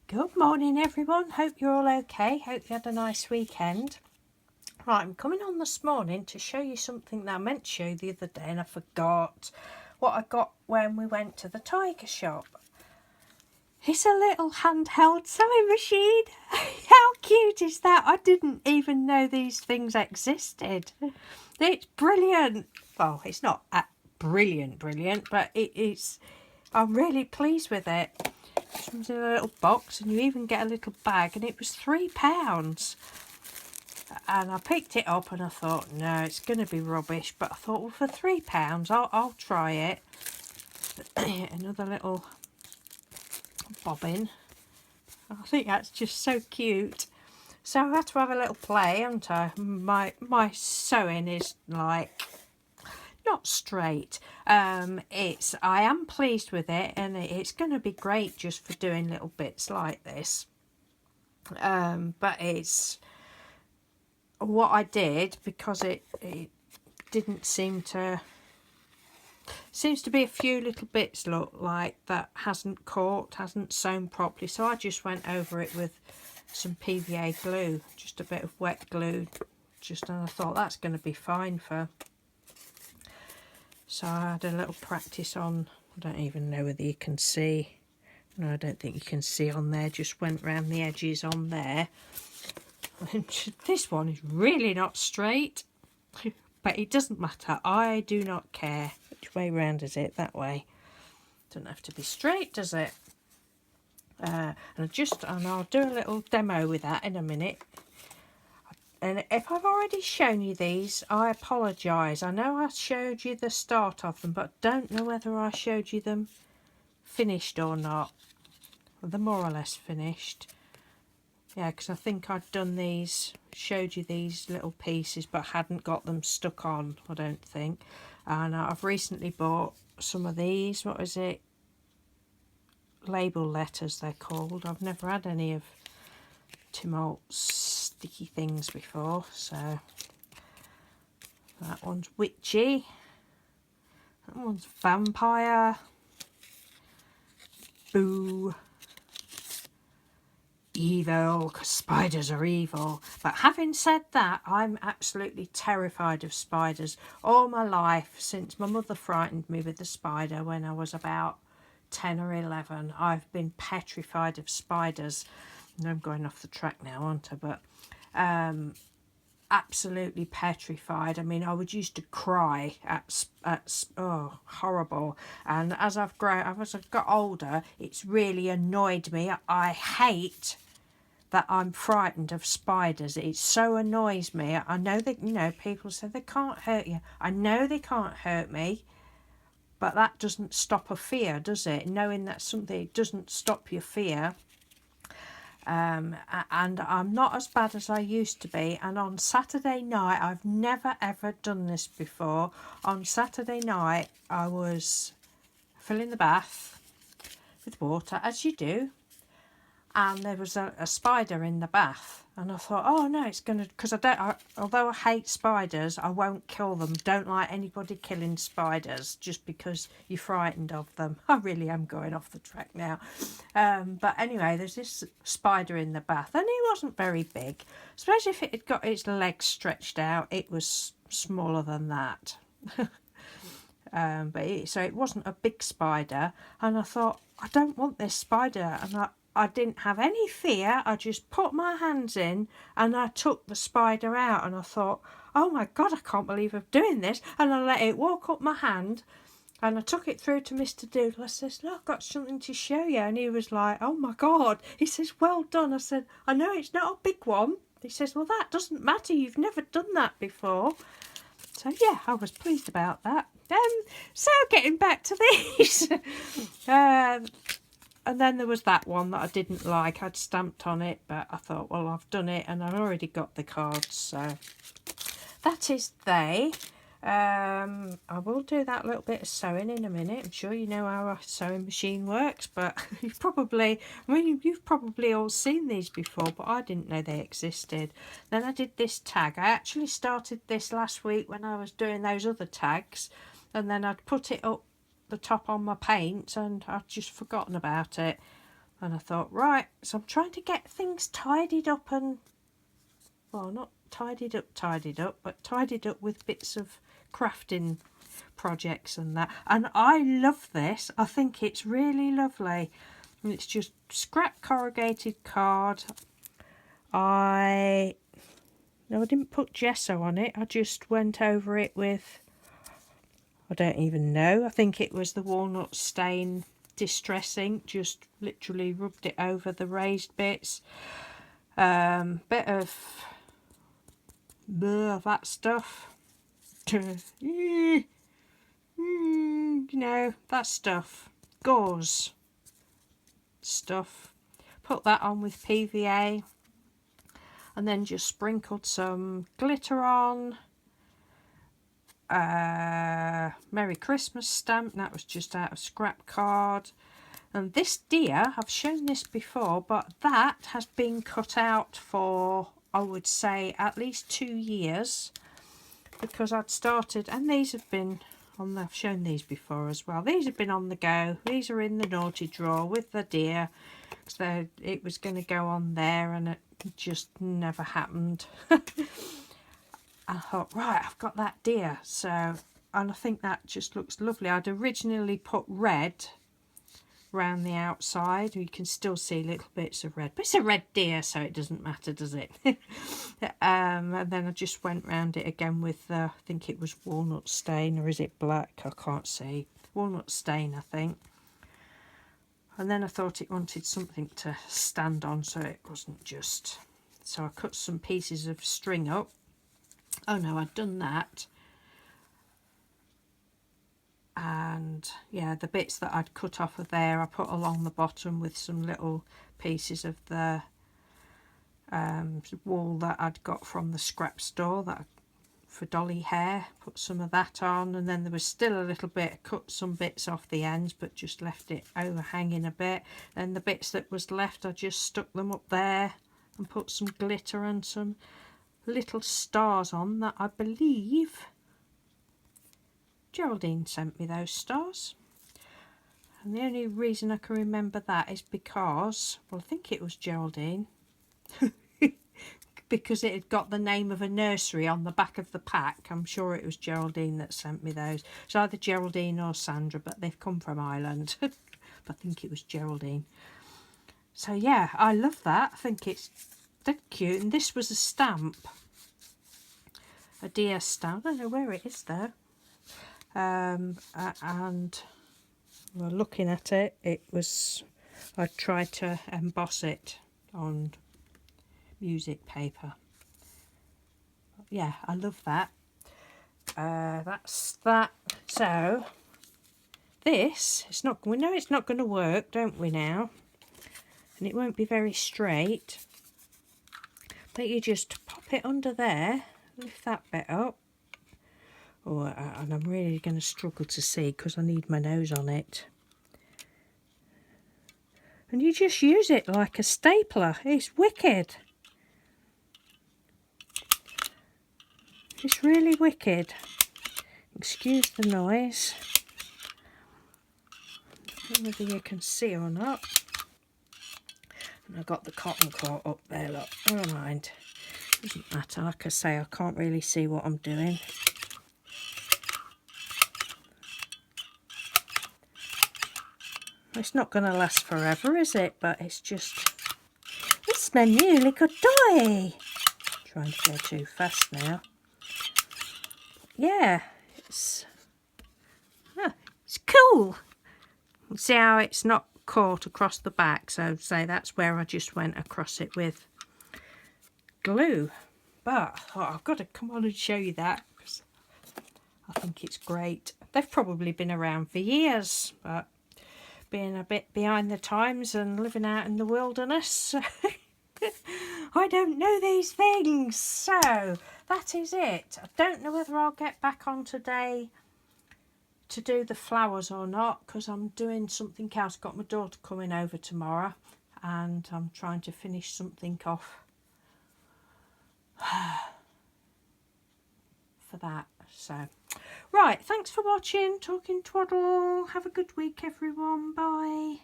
Good morning everyone, hope you're all okay, hope you had a nice weekend. Right, I'm coming on this morning to show you something that I meant to show you the other day and I forgot what I got when we went to the tiger shop. It's a little handheld sewing machine. How cute is that? I didn't even know these things existed. It's brilliant. Well, it's not brilliant, but it is. I'm really pleased with it. It comes in a little box and you even get a little bag, and it was £3. And I picked it up and I thought, no, it's going to be rubbish, but I thought, well, for £3 I'll try it. Another little bobbin. I think that's just so cute. So I had to have a little play, haven't I? My sewing is like not straight. I am pleased with it, and it's going to be great just for doing little bits like this. But it's what I did, because it didn't seems to be a few little bits look like that hasn't sewn properly, so I just went over it with some PVA glue, just a bit of wet glue, and I thought that's going to be fine for. So I had a little practice on. I don't even know whether you can see. No, I don't think you can see on there. Just went round the edges on there. And this one is really not straight, but it doesn't matter. I do not care. Which way round is it? That way. Doesn't have to be straight, does it? And I'll do a little demo with that in a minute. And if I've already shown you these, I apologise. I know I showed you the start of them, but I don't know whether I showed you them finished or not. Well, they're more or less finished. Yeah, because I think I'd done these, showed you these little pieces, but hadn't got them stuck on, I don't think. And I've recently bought some of these. What is it? Label letters, they're called. I've never had any of Tim Holt's sticky things before, so that one's witchy, that one's vampire, boo, evil, because spiders are evil. But having said that, I'm absolutely terrified of spiders. All my life, since my mother frightened me with the spider when I was about 10 or 11, I've been petrified of spiders. I'm going off the track now, aren't I? But absolutely petrified. I mean, I would used to cry at oh, horrible. And as I've got older, it's really annoyed me. I hate that I'm frightened of spiders. It so annoys me. I know that, you know, people say they can't hurt you. I know they can't hurt me, but that doesn't stop a fear, does it? Knowing that something, it doesn't stop your fear. And I'm not as bad as I used to be. And on Saturday night, I've never ever done this before. On Saturday night, I was filling the bath with water, as you do, and there was a spider in the bath, and I thought, oh no, it's gonna, because although I hate spiders, I won't kill them. Don't like anybody killing spiders just because you're frightened of them. I really am going off the track now. But anyway, there's this spider in the bath, and it wasn't very big. Especially if it had got its legs stretched out, it was smaller than that. So it wasn't a big spider, and I thought, I don't want this spider, and I didn't have any fear. I just put my hands in and I took the spider out, and I thought, oh my God, I can't believe I'm doing this. And I let it walk up my hand, and I took it through to Mr. Doodle. I says, look, I've got something to show you. And he was like, oh my God. He says, well done. I said, I know it's not a big one. He says, well, that doesn't matter. You've never done that before. So yeah, I was pleased about that. So getting back to these. And then there was that one that I didn't like. I'd stamped on it, but I thought, well, I've done it and I've already got the cards. So that is they. I will do that little bit of sewing in a minute. I'm sure you know how a sewing machine works, but you've probably all seen these before, but I didn't know they existed. Then I did this tag. I actually started this last week when I was doing those other tags, and then I'd put it up the top on my paints and I'd just forgotten about it. And I thought, right, so I'm trying to get things tidied up and, well, not tidied up, but tidied up with bits of crafting projects and that. And I love this. I think it's really lovely. And it's just scrap corrugated card. No, I didn't put gesso on it. I just went over it with, I don't even know. I think it was the walnut stain distress ink. Just literally rubbed it over the raised bits. Bit of that stuff. You know, that stuff. Gauze stuff. Put that on with PVA. And then just sprinkled some glitter on. Merry Christmas stamp. That was just out of scrap card. And this deer, I've shown this before, but that has been cut out for, I would say, at least 2 years. Because I'd started, and these have been on, I've shown these before as well. These have been on the go. These are in the naughty drawer with the deer. So it was going to go on there and it just never happened. I thought, right, I've got that deer. So, and I think that just looks lovely. I'd originally put red around the outside. You can still see little bits of red, but it's a red deer, so it doesn't matter, does it? And then I just went round it again with, I think it was walnut stain, or is it black? I can't see. Walnut stain, I think. And then I thought it wanted something to stand on, so it wasn't just... So I cut some pieces of string up. Oh no, I'd done that. And yeah, the bits that I'd cut off of there, I put along the bottom with some little pieces of the wool that I'd got from the scrap store that for dolly hair. Put some of that on, and then there was still a little bit, cut some bits off the ends, but just left it overhanging a bit. Then the bits that was left, I just stuck them up there and put some glitter and some little stars on that I believe Geraldine sent me those stars. And the only reason I can remember that is because, well, I think it was Geraldine, because it had got the name of a nursery on the back of the pack. I'm sure it was Geraldine that sent me those. It's either Geraldine or Sandra, but they've come from Ireland. But I think it was Geraldine. So yeah, I love that. I think it's dead cute. And this was a stamp, a deer stamp. I don't know where it is though. And well, looking at it, it was, I tried to emboss it on music paper. Yeah, I love that. That's that. So this, it's not, we know it's not going to work, don't we now? And it won't be very straight. But you just pop it under there, lift that bit up. Oh, and I'm really going to struggle to see because I need my nose on it. And you just use it like a stapler. It's wicked. It's really wicked. Excuse the noise. I don't know whether you can see or not. And I got the cotton cord up there, look. Never mind. Doesn't matter. Like I say, I can't really see what I'm doing. It's not going to last forever, is it? But it's just... It's my new little toy. Trying to go too fast now. Yeah, it's cool. See how it's not caught across the back. So say that's where I just went across it with glue. But I thought I've got to come on and show you that because I think it's great. They've probably been around for years, but being a bit behind the times and living out in the wilderness, I don't know these things. So that is it. I don't know whether I'll get back on today to do the flowers or not because I'm doing something else. Got my daughter coming over tomorrow and I'm trying to finish something off for that. So right, thanks for watching. Talking Twaddle. Have a good week everyone. Bye.